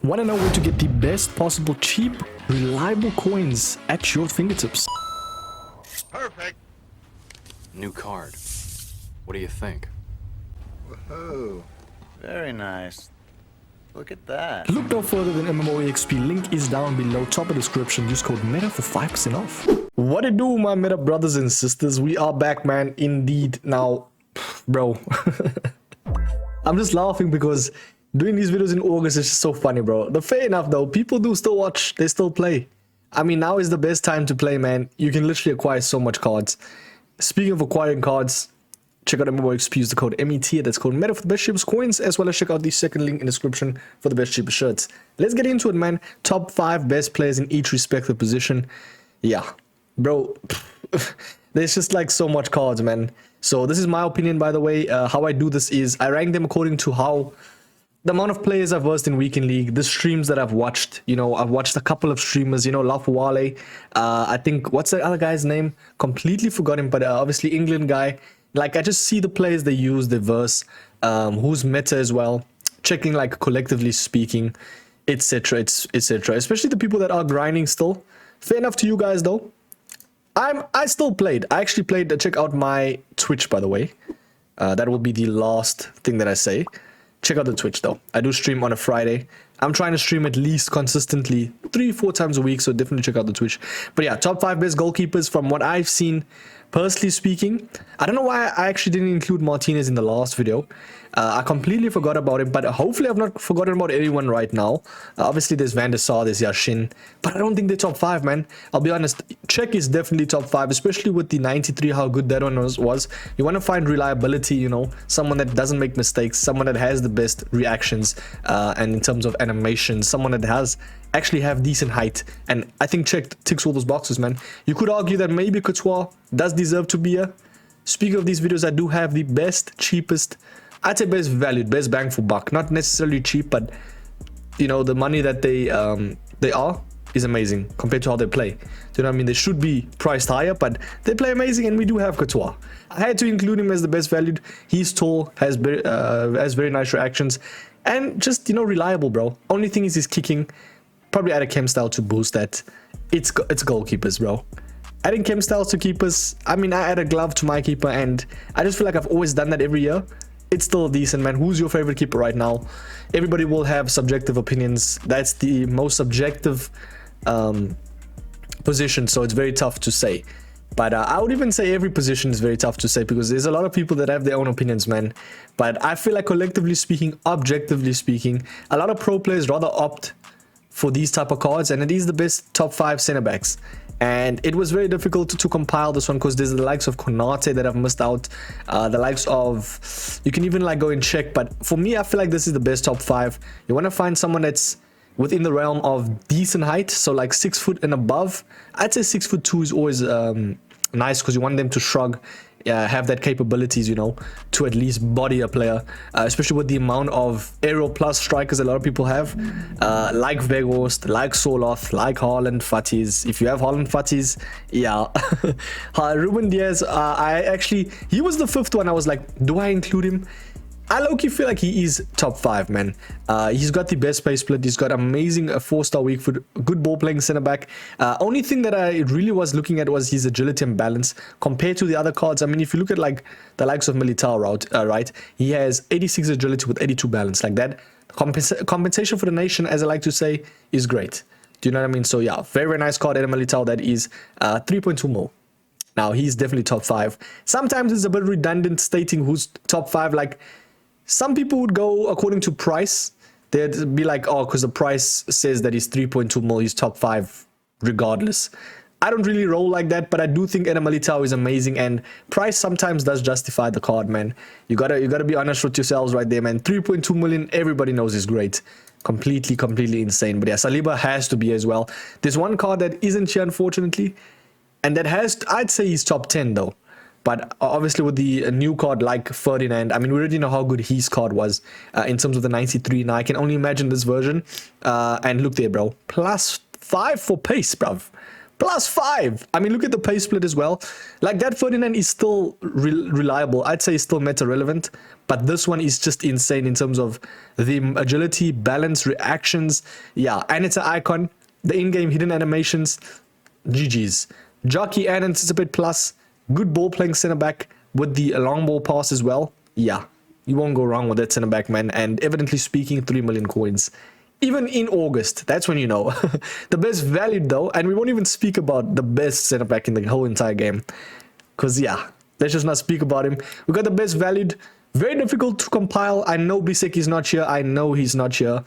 Want to know where to get the best possible cheap, reliable coins at your fingertips? Perfect. New card. What do you think? Whoa. Very nice. Look at that. Look no further than MMOEXP. Link is down below, top of description. Use code META for 5% off. What it do, my Meta brothers and sisters? We are back, man. Indeed. Now, bro. I'm just laughing because doing these videos in August is just so funny, bro. Fair enough, though. People do still watch. They still play. I mean, now is the best time to play, man. You can literally acquire so much cards. Speaking of acquiring cards, check out MMOEXP, use the code META, that's code META for the best cheapest coins, as well as check out the second link in the description for the best cheapest shirts. Let's get into it, man. Top 5 best players in each respective position. Yeah, bro, there's just like so much cards, man. So this is my opinion, by the way. How I do this is I rank them according to how the amount of players I've versed in Weekend League, the streams that I've watched. You know, I've watched a couple of streamers, you know, Lafwale. I think, what's the other guy's name? Completely forgot him, but obviously England guy. Like, I just see the players they use, the verse, who's meta as well, checking like collectively speaking, etc, etc. Especially the people that are grinding still. Fair enough to you guys though. I still played. I actually played. Check out my Twitch, by the way. That will be the last thing that I say. Check out the Twitch though. I do stream on a Friday. I'm trying to stream at least consistently 3-4 times a week, so definitely check out the Twitch. But yeah, top 5 best goalkeepers from what I've seen. Personally speaking, I don't know why I actually didn't include Martinez in the last video. I completely forgot about him, but hopefully I've not forgotten about anyone right now. Obviously, there's Van der Sar, there's Yashin, but I don't think they're top 5, man. I'll be honest, Czech is definitely top 5, especially with the 93, how good that one was. You want to find reliability, you know, someone that doesn't make mistakes, someone that has the best reactions, and in terms of animation, someone that has actually have decent height, and I think Czech ticks all those boxes, man. You could argue that maybe Couture does deserve to be a. Speaking of these videos, I do have the best, cheapest, I'd say best valued, best bang for buck. Not necessarily cheap, but you know, the money that they are is amazing compared to how they play. Do you know what I mean? They should be priced higher, but they play amazing, and we do have Couture. I had to include him as the best valued. He's tall, has very nice reactions, and just, you know, reliable, bro. Only thing is he's kicking. Probably add a chem style to boost that. It's goalkeepers, bro. Adding chem styles to keepers. I mean, I add a glove to my keeper, and I just feel like I've always done that every year. It's still decent, man. Who's your favorite keeper right now? Everybody will have subjective opinions. That's the most subjective position, so it's very tough to say. But I would even say every position is very tough to say, because there's a lot of people that have their own opinions, man. But I feel like collectively speaking, objectively speaking, a lot of pro players rather opt for these type of cards, and it is the best top 5 center backs. And it was very difficult to compile this one, because there's the likes of Konate that I've missed out, the likes of, you can even like go and check, but for me I feel like this is the best top 5. You want to find someone that's within the realm of decent height, so like 6 foot and above. I'd say 6'2" is always nice, because you want them to shrug, have that capabilities, you know, to at least body a player, especially with the amount of aerial plus strikers a lot of people have, like Weghorst, like Soloth, like Haaland, Fatis. If you have Haaland, Fatis, yeah. Ruben Diaz, he was the 5th one. I was like, do I include him? I low-key feel like he is top 5, man. He's got the best pace split. He's got amazing 4-star weak foot, good ball playing center back. Only thing that I really was looking at was his agility and balance compared to the other cards. I mean, if you look at like the likes of Militao, right, he has 86 agility with 82 balance. Like that compensation for the nation, as I like to say, is great. Do you know what I mean? So yeah, very, very nice card, Militao. That is 3.2 mil. Now he's definitely top 5. Sometimes it's a bit redundant stating who's top 5. Like, some people would go according to price. They'd be like, oh, because the price says that he's 3.2 mil, he's top 5 regardless. I don't really roll like that, but I do think Militao is amazing, and price sometimes does justify the card, man. You gotta be honest with yourselves right there, man. 3.2 million, everybody knows is great. Completely insane. But yeah, Saliba has to be as well. There's one card that isn't here, unfortunately, and that has, I'd say he's top 10 though. But obviously with the new card like Ferdinand, I mean, we already know how good his card was in terms of the 93. Now I can only imagine this version. And look there, bro. +5 for pace, bruv. +5. I mean, look at the pace split as well. Like, that Ferdinand is still reliable. I'd say still meta relevant, but this one is just insane in terms of the agility, balance, reactions. Yeah, and it's an icon. The in-game hidden animations, GG's. Jockey and Anticipate Plus, good ball playing center back with the long ball pass as well. Yeah, you won't go wrong with that center back, man. And evidently speaking, 3 million coins. Even in August, that's when you know. The best valued though, and we won't even speak about the best center back in the whole entire game. Because yeah, let's just not speak about him. We got the best valued. Very difficult to compile. I know Bisek is not here. I know he's not here.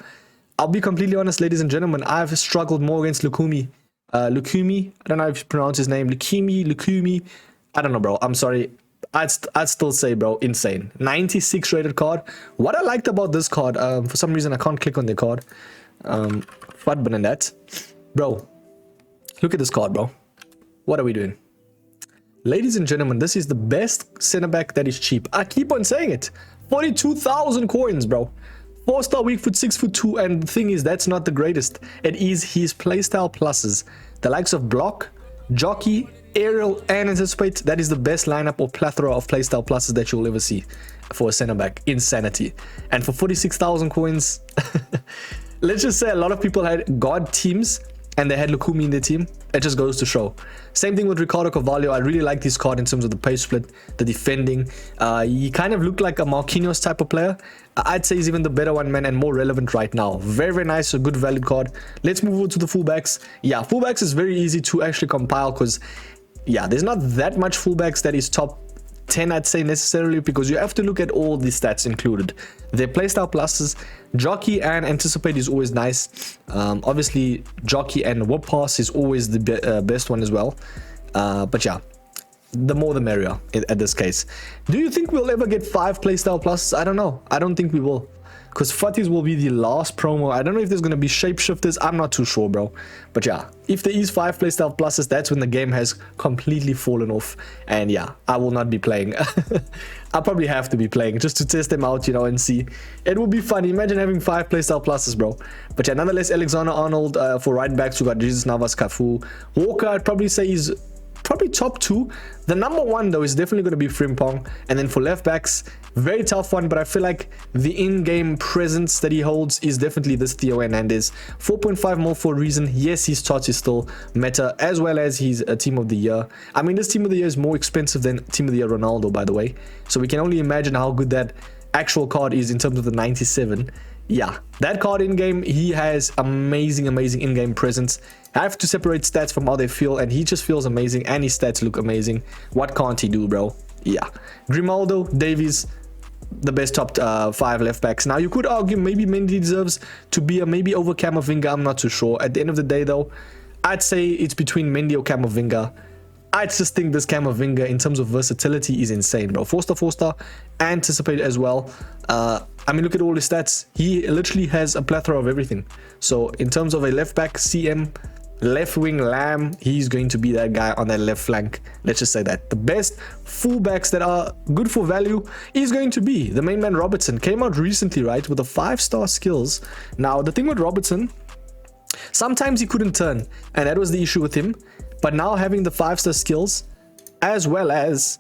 I'll be completely honest, ladies and gentlemen. I've struggled more against Lukumi. Lukumi. I don't know if you pronounce his name. Lukumi. I don't know, bro. I'm sorry. I'd still say, bro, insane. 96 rated card. What I liked about this card, for some reason I can't click on the card. But than that, bro, look at this card, bro. What are we doing? Ladies and gentlemen, this is the best center back that is cheap. I keep on saying it. 42,000 coins, bro. 4-star, weak foot, 6'2", and the thing is, that's not the greatest. It is his playstyle pluses. The likes of block, jockey, aerial, and anticipate. That is the best lineup or plethora of playstyle pluses that you'll ever see for a center back. Insanity. And for 46,000 coins, let's just say a lot of people had God teams and they had Lukumi in their team. It just goes to show. Same thing with Ricardo Carvalho. I really like this card in terms of the pace split, the defending. He kind of looked like a Marquinhos type of player. I'd say he's even the better one, man, and more relevant right now. Very, very nice. A good valid card. Let's move over to the fullbacks. Yeah, fullbacks is very easy to actually compile because, yeah, there's not that much fullbacks that is top 10, I'd say, necessarily, because you have to look at all the stats included. Their playstyle pluses, jockey and anticipate is always nice. Obviously, jockey and whip pass is always the best one as well. But yeah, the more the merrier at this case. Do you think we'll ever get 5 playstyle pluses? I don't know. I don't think we will. Because Fatih's will be the last promo. I don't know if there's going to be shapeshifters. I'm not too sure, bro. But yeah, if there is 5 playstyle pluses, that's when the game has completely fallen off. And yeah, I will not be playing. I'll probably have to be playing just to test them out, you know, and see. It will be fun. Imagine having 5 playstyle pluses, bro. But yeah, nonetheless, Alexander-Arnold for right backs. We got Jesus Navas, Cafu. Walker, I'd probably say is probably top 2. The number 1 though is definitely going to be Frimpong. And then for left backs, very tough one, but I feel like the in-game presence that he holds is definitely this Theo Hernandez. 4.5 more for a reason. Yes, his touch is still meta, as well as he's a team of the year. I mean, this team of the year is more expensive than team of the year Ronaldo, by the way. So we can only imagine how good that actual card is in terms of the 97. Yeah, that card in-game, he has amazing in-game presence. I have to separate stats from how they feel, and he just feels amazing, and his stats look amazing. What can't he do, bro? Yeah. Grimaldo, Davies, the best top 5 left backs. Now, you could argue maybe Mendy deserves to be maybe over Camavinga. I'm not too sure. At the end of the day, though, I'd say it's between Mendy or Camavinga. I just think this Camavinga, in terms of versatility, is insane, bro. 4-star, anticipate as well. I mean, look at all his stats. He literally has a plethora of everything. So, in terms of a left back, CM, left wing, Lamb, he's going to be that guy on that left flank. Let's just say that. The best fullbacks that are good for value is going to be the main man Robertson. Came out recently, right, with the 5-star skills. Now, the thing with Robertson, sometimes he couldn't turn, and that was the issue with him. But now having the 5-star skills, as well as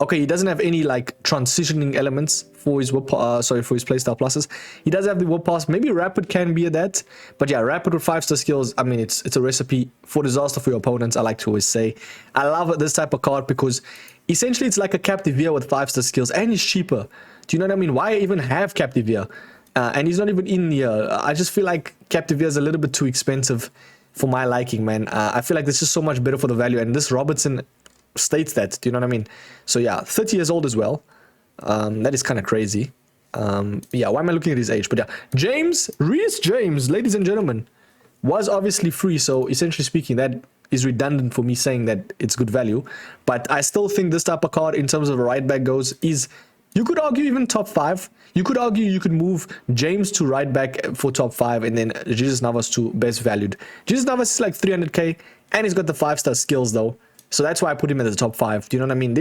okay, he doesn't have any like transitioning elements for his whip, for his playstyle pluses. He does have the whip pass. Maybe rapid can be that, but yeah, rapid with 5-star skills. I mean, it's a recipe for disaster for your opponents. I like to always say, I love this type of card because essentially it's like a Captivia with 5-star skills, and he's cheaper. Do you know what I mean? Why even have Captivia? And he's not even in here. I just feel like Captivia is a little bit too expensive for my liking, man. I feel like this is so much better for the value, and this Robertson states that. Do you know what I mean? So yeah, 30 years old as well. That is kind of crazy. Yeah, why am I looking at his age? But yeah, Reece James, ladies and gentlemen, was obviously free. So essentially speaking, that is redundant for me saying that it's good value. But I still think this type of card, in terms of a right back goes, is, you could argue even top 5. You could argue you could move James to right back for top 5, and then Jesus Navas to best valued. Jesus Navas is like 300k, and he's got the 5-star skills though. So that's why I put him at the top 5. Do you know what I mean?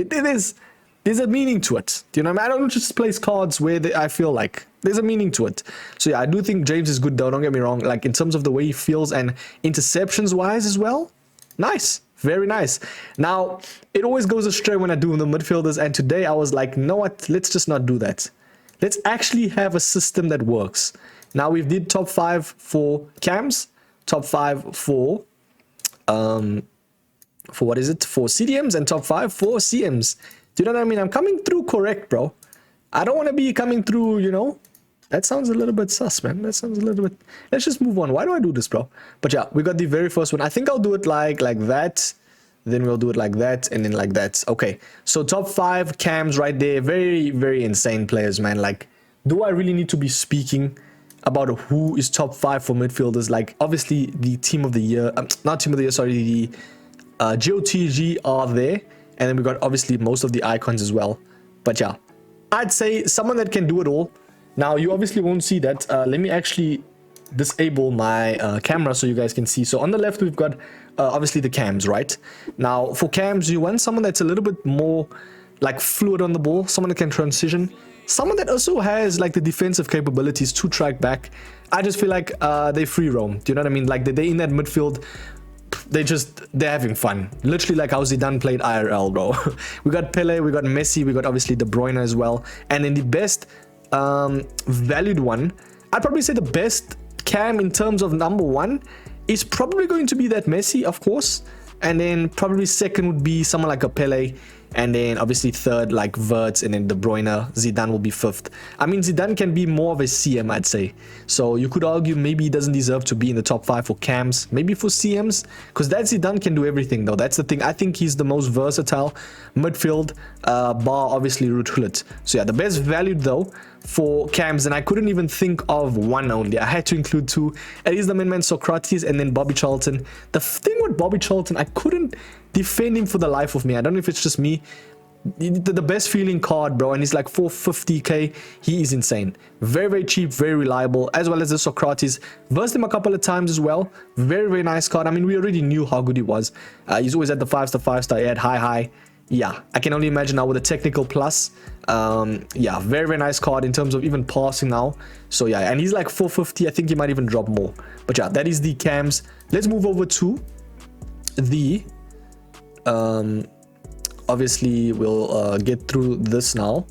there's a meaning to it. Do you know what I mean? I don't just place cards where I feel like. There's a meaning to it. So yeah, I do think James is good though, don't get me wrong. Like in terms of the way he feels and interceptions wise as well. Nice. Very nice. Now, it always goes astray when I do the midfielders, and today I was like, you know what? Let's just not do that. Let's actually have a system that works. Now, we've did top 5 for cams, top 5 for what is it? For CDMs, and top 5 for CMs. Do you know what I mean? I'm coming through correct, bro. I don't want to be coming through, you know. That sounds a little bit sus, man. That sounds a little bit... Let's just move on. Why do I do this, bro? But yeah, we got the very first one. I think I'll do it like that. Then we'll do it like that. And then like that. Okay. So top 5 cams right there. Very, very insane players, man. Like, do I really need to be speaking about who is top 5 for midfielders? Like, obviously, the team of the year... not team of the year, sorry. The GOTG are there. And then we got, obviously, most of the icons as well. But yeah, I'd say someone that can do it all. Now, you obviously won't see that. Let me actually disable my camera so you guys can see. So on the left, we've got obviously the cams, right? Now, for cams, you want someone that's a little bit more like fluid on the ball, someone that can transition, someone that also has like the defensive capabilities to track back. I just feel like they free roam. Do you know what I mean? Like they're in that midfield. They're having fun. Literally like how Zidane played IRL, bro. We got Pele, we got Messi, we got obviously De Bruyne as well. And then the best valued one, I'd probably say the best cam in terms of number 1 is probably going to be that Messi, of course, and then probably second would be someone like a Pele, and then obviously third like Wirtz, and then De Bruyne. Zidane will be 5th. I mean, Zidane can be more of a CM, I'd say. So you could argue maybe he doesn't deserve to be in the top 5 for cams, maybe for CMs, because that Zidane can do everything though. That's the thing. I think he's the most versatile midfield, bar obviously Ruud Gullit. So yeah, the best valued though for cams, and I couldn't even think of one only. I had to include 2. It is the main man Socrates and then Bobby Charlton. The thing with Bobby Charlton, I couldn't defend him for the life of me. I don't know if it's just me. The best feeling card, bro, and he's like 450k. He is insane. Very, very cheap, very reliable, as well as the Socrates. Versed him a couple of times as well. Very, very nice card. I mean, we already knew how good he was. He's always at the 5-star, 5-star. He had high. Yeah, I can only imagine now with a technical plus. Yeah, very, very nice card in terms of even passing now. So yeah, and he's like 450. I think he might even drop more. But yeah, that is the cams. Let's move over to the obviously we'll get through this now.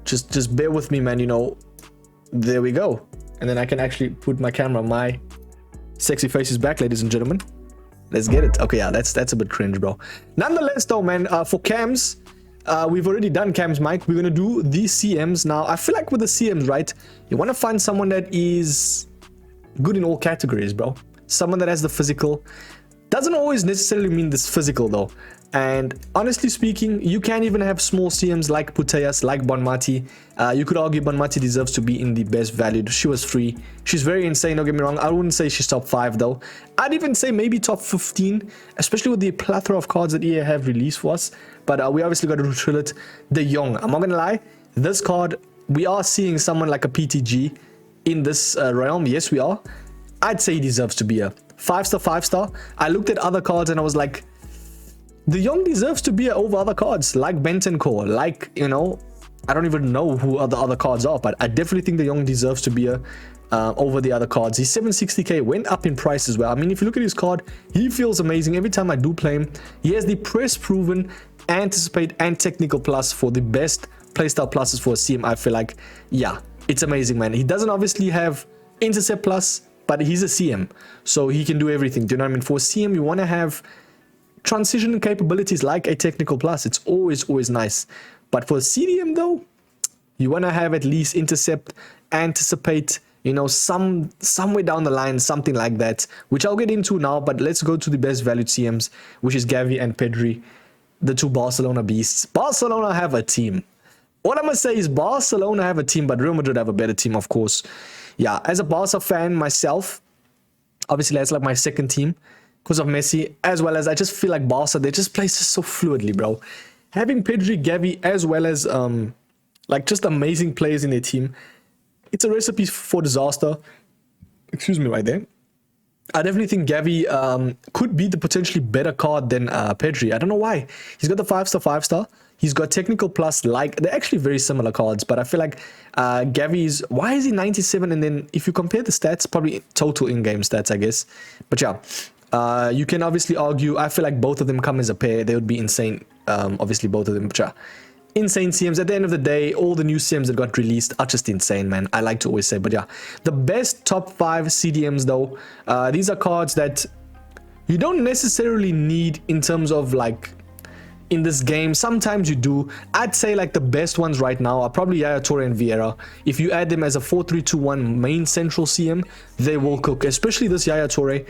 Just bear with me, man. You know, there we go. And then I can actually put my camera, my sexy faces back, ladies and gentlemen. Let's get it. Okay, yeah, that's a bit cringe, bro. Nonetheless though, man, for cams, we've already done cams, Mike. We're gonna do the CMs now. I feel like with the CMs, right, you want to find someone that is good in all categories, bro. Someone that has the physical. Doesn't always necessarily mean this physical though. And honestly speaking, you can even have small CMs like Putellas, like Bonmati. You could argue Bonmati deserves to be in the best valued. She was free. She's very insane, don't get me wrong. I wouldn't say she's top 5 though. I'd even say maybe top 15, especially with the plethora of cards that EA have released for us. But we obviously got to trill it. De Jong, I'm not gonna lie, this card, we are seeing someone like a PTG in this realm. Yes, we are. I'd say he deserves to be a 5-star, 5-star. I looked at other cards and I was like, De Jong deserves to be over other cards like Bentancur, like, you know, I don't even know who other cards are, but I definitely think De Jong deserves to be over the other cards. He's 760k, went up in price as well. I mean, if you look at his card, he feels amazing. Every time I do play him, he has the press proven, anticipate, and technical plus for the best playstyle pluses for a CM. I feel like, yeah, it's amazing, man. He doesn't obviously have intercept plus, but he's a CM, so he can do everything. Do you know what I mean? For a CM, you want to have transition capabilities like a technical plus. It's always nice. But for CDM though, you want to have at least intercept, anticipate, you know, somewhere down the line, something like that, which I'll get into now. But let's go to the best valued CMs, which is Gavi and Pedri, the 2 Barcelona beasts. Barcelona have a team. What I'm gonna say is Barcelona have a team, but Real Madrid have a better team, of course. Yeah, as a Barca fan myself, obviously that's like my second team because of Messi, as well as I just feel like Barca, they just play so fluidly, bro. Having Pedri, Gavi, as well as like just amazing players in their team, it's a recipe for disaster. Excuse me right there. I definitely think Gavi could be the potentially better card than Pedri. I don't know why. He's got the 5-star, 5-star. He's got technical plus, like, they're actually very similar cards, but I feel like Gavi's, why is he 97? And then if you compare the stats, probably total in-game stats, I guess. But yeah, you can obviously argue, I feel like both of them come as a pair. They would be insane, obviously both of them, but yeah. Insane CMs. At the end of the day, all the new CMs that got released are just insane, man. I like to always say, but yeah. The best top 5 CDMs though, these are cards that you don't necessarily need in terms of like in this game. Sometimes you do. I'd say like the best ones right now are probably Yaya Toure and Vieira. If you add them as a 4-3-2-1 main central CM, they will cook, especially this Yaya Toure.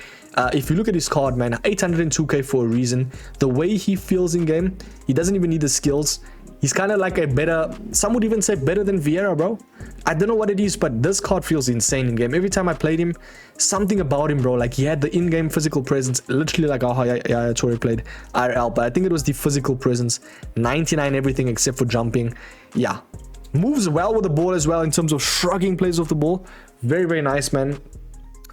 If you look at his card, man, 802k for a reason. The way he feels in game, he doesn't even need the skills. He's kind of like a better, some would even say better than Vieira, bro. I don't know what it is, but this card feels insane in game. Every time I played him, something about him, bro. Like he had the in-game physical presence, literally like how Yaya Toure played IRL. But I think it was the physical presence, 99 everything except for jumping. Yeah, moves well with the ball as well in terms of shrugging plays off the ball. Very, very nice, man.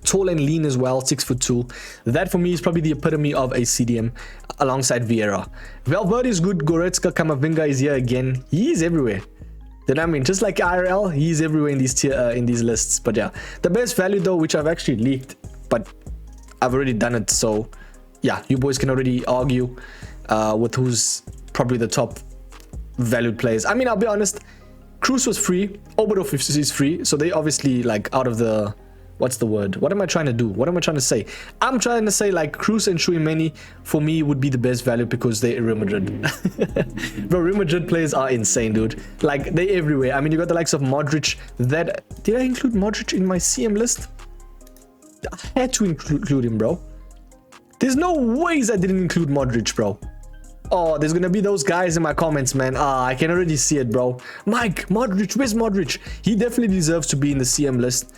Tall and lean as well, 6'2". That for me is probably the epitome of a CDM alongside Vieira. Valverde is good. Goretzka, Camavinga is here again. He's everywhere. You know what I mean? Just like IRL, he's everywhere in these in these lists. But yeah, the best value though, which I've actually leaked, but I've already done it. So yeah, you boys can already argue with who's probably the top valued players. I mean, I'll be honest. Cruz was free. Oberdorf is free. So they obviously like out of the... What's the word? What am I trying to do? What am I trying to say? I'm trying to say like Cruz and Shuimeni for me would be the best value because they're Real Madrid. Bro, Real Madrid players are insane, dude. Like they're everywhere. I mean, you got the likes of Modric. Did I include Modric in my CM list? I had to include him, bro. There's no ways I didn't include Modric, bro. Oh, there's gonna be those guys in my comments, man. I can already see it, bro. Mike, Modric, where's Modric? He definitely deserves to be in the CM list.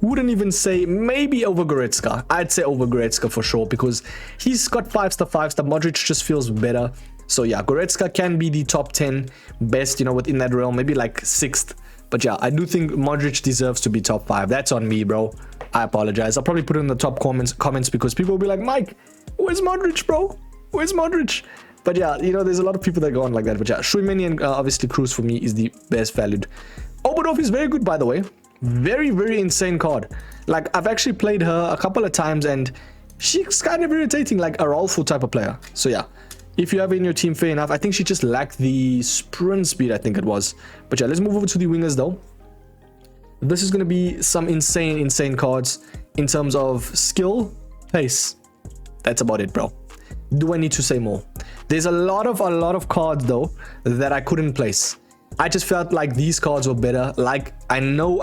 Wouldn't even say maybe over Goretzka. I'd say over Goretzka for sure because he's got 5-star, 5-star. Modric just feels better. So yeah, Goretzka can be the top 10 best, you know, within that realm. Maybe like 6th. But yeah, I do think Modric deserves to be top 5. That's on me, bro. I apologize. I'll probably put it in the top comments because people will be like, Mike, where's Modric, bro? Where's Modric? But yeah, you know, there's a lot of people that go on like that. But yeah, Shuimeni and obviously Cruz for me is the best valued. Oberdorf is very good, by the way. Very, very insane card. Like, I've actually played her a couple of times and she's kind of irritating, like a Rolfo type of player. So yeah, if you have her in your team, fair enough. I think she just lacked the sprint speed, I think it was. But yeah, let's move over to the wingers though. This is going to be some insane cards in terms of skill, pace. That's about it, bro. Do I need to say more? There's a lot of cards though that I couldn't place. I just felt like these cards were better. Like, I know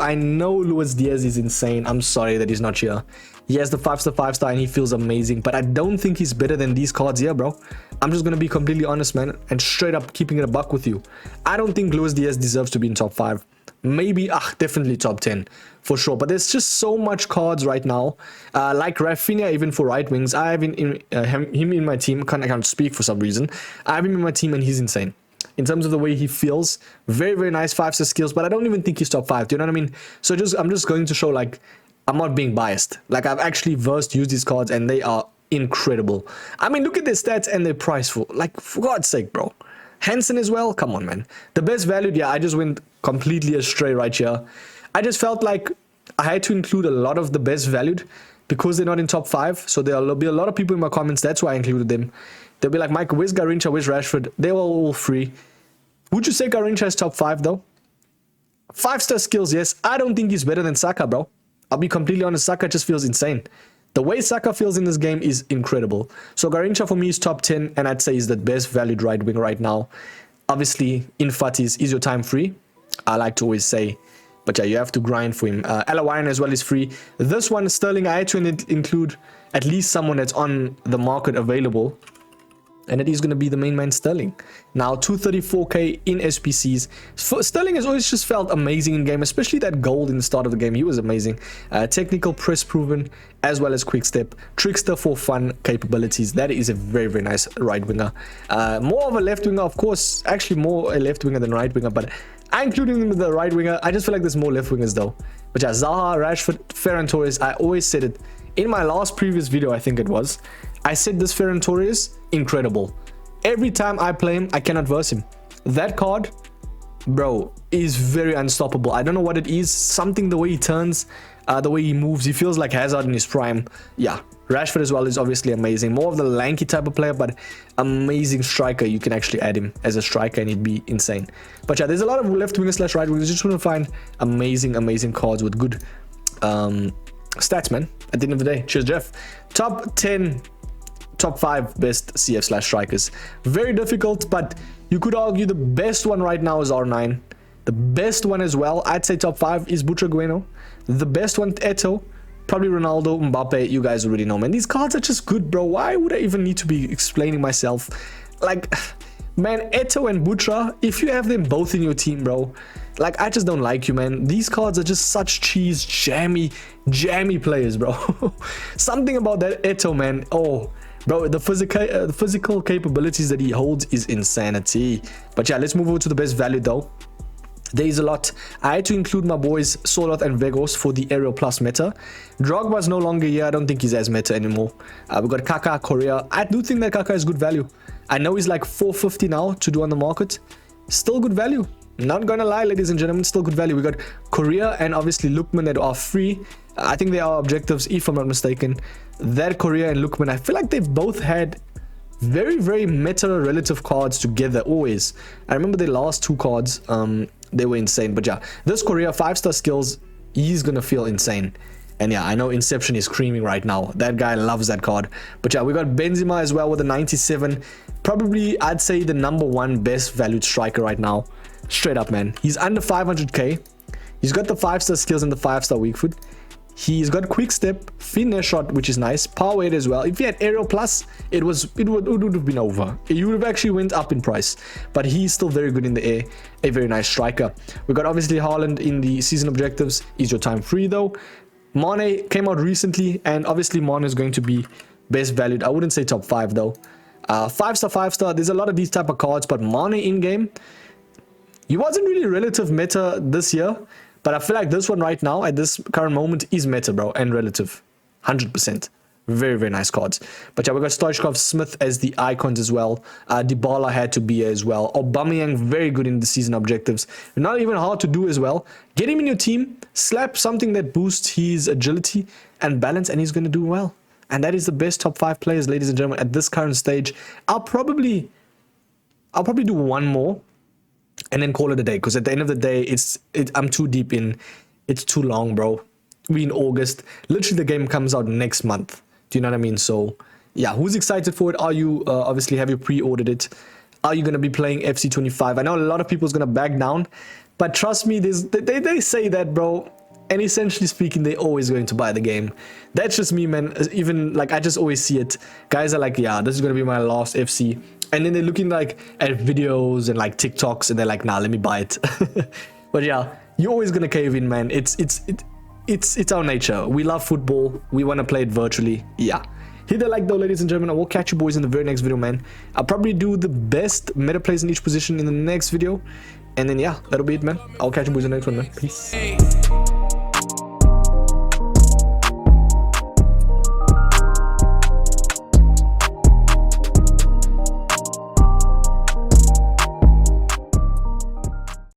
Luis Diaz is insane. I'm sorry that he's not here. He has the 5-star, 5-star, and he feels amazing. But I don't think he's better than these cards here, bro. I'm just going to be completely honest, man. And straight up keeping it a buck with you. I don't think Luis Diaz deserves to be in top 5. Maybe, definitely top 10. For sure. But there's just so much cards right now. Like Rafinha, even for right wings. I have him in my team. I can't speak for some reason. I have him in my team and he's insane. In terms of the way he feels, very, very nice 5-star skills, but I don't even think he's top 5. Do you know what I mean? So I'm just going to show like I'm not being biased. Like I've actually used these cards and they are incredible. I mean, look at their stats and their price for God's sake, bro. Hansen as well. Come on, man. The best valued, yeah. I just went completely astray right here. I just felt like I had to include a lot of the best valued because they're not in top 5. So there'll be a lot of people in my comments. That's why I included them. They'll be like, Mike, where's Garrincha? Where's Rashford? They were all free. Would you say Garrincha is top 5 though? 5-star skills, yes. I don't think he's better than Saka, bro. I'll be completely honest. Saka just feels insane. The way Saka feels in this game is incredible. So Garrincha for me is top 10, and I'd say he's the best valued right wing right now. Obviously, Infatis is your time free. I like to always say. But yeah, you have to grind for him. Alawaran as well is free. This one, Sterling, I had to include at least someone that's on the market available. And it is going to be the main man Sterling. Now 234k in SPCs. Sterling has always just felt amazing in game, especially that goal in the start of the game. He was amazing. Technical, press proven, as well as quick step. Trickster for fun capabilities. That is a very, very nice right winger. More of a left winger, of course. Actually more a left winger than right winger, but I included him in the right winger. I just feel like there's more left wingers though. But yeah, Zaha, Rashford, Ferran Torres. I always said it in my last previous video, I think it was. I said this Ferran Torres, incredible. Every time I play him, I cannot verse him. That card, bro, is very unstoppable. I don't know what it is. Something the way he turns, the way he moves, he feels like Hazard in his prime. Yeah, Rashford as well is obviously amazing. More of the lanky type of player, but amazing striker. You can actually add him as a striker and he'd be insane. But yeah, there's a lot of left winger slash right winger. Just want to find amazing cards with good stats, man. At the end of the day. Cheers, Jeff. Top 10, top 5 best CF slash strikers. Very difficult, but you could argue the best one right now is R9. The best one as well, I'd say top 5 is Butragueno. The best one, Eto'o. Probably Ronaldo, Mbappe, you guys already know, man. These cards are just good, bro. Why would I even need to be explaining myself? Like, man, Eto'o and Butra, if you have them both in your team, bro, like, I just don't like you, man. These cards are just such cheese, jammy players, bro. Something about that Eto'o, man. Oh, bro, the physical capabilities that he holds is insanity. But yeah, let's move over to the best value, though. There is a lot. I had to include my boys Soloth and Vegos for the aerial plus meta. Drogba's no longer here. I don't think he's as meta anymore. We got Kaka, Korea. I do think that Kaka is good value. I know he's like 450 now to do on the market. Still good value. Not gonna lie, ladies and gentlemen, still good value. We got Korea and obviously Lookman that are free. I think they are objectives, if I'm not mistaken. That Korea and Lookman, I feel like they've both had very meta relative cards together always. I remember their last 2 cards. They were insane. But yeah, this Korea 5-star skills, he's gonna feel insane. And yeah, I know Inception is creaming right now. That guy loves that card. But yeah, we got Benzema as well with a 97. Probably, I'd say, the #1 best valued striker right now. Straight up, man. He's under 500k. He's got the 5-star skills and the 5-star weak foot. He's got quick step, finesse shot, which is nice. Power weight as well. If he had aerial plus, it would have been over. He would have actually went up in price. But he's still very good in the air. A very nice striker. We got obviously Haaland in the season objectives. Is your time free though? Mane came out recently, and obviously Mane is going to be best valued. I wouldn't say top 5 though. 5-star, 5-star. There's a lot of these type of cards, but Mane in game, he wasn't really relative meta this year. But I feel like this one right now, at this current moment, is meta, bro, and relative. 100%. Very nice cards. But yeah, we got Stoichkov, Smith as the icons as well. Dybala had to be as well. Aubameyang, very good in the season objectives. Not even hard to do as well. Get him in your team, slap something that boosts his agility and balance, and he's going to do well. And that is the best top 5 players, ladies and gentlemen, at this current stage. I'll probably do one more and then call it a day, because at the end of the day, I'm too deep in. It's too long, bro. We're in August. Literally, the game comes out next month. Do you know what I mean? So yeah, who's excited for it? Are you obviously, have you pre-ordered it? Are you going to be playing FC25? I know a lot of people is going to back down, but trust me, they say that, bro, and essentially speaking, they're always going to buy the game. That's just me, man. Even like, I just always see it. Guys are like, yeah, this is going to be my last FC. And then they're looking like at videos and like TikToks, and they're like, nah, let me buy it. But yeah, you're always gonna cave in, man. It's our nature. We love football. We want to play it virtually. Yeah. Hit the like though, ladies and gentlemen. I will catch you boys in the very next video, man. I'll probably do the best meta plays in each position in the next video. And then yeah, that'll be it, man. I'll catch you boys in the next one, man. Peace.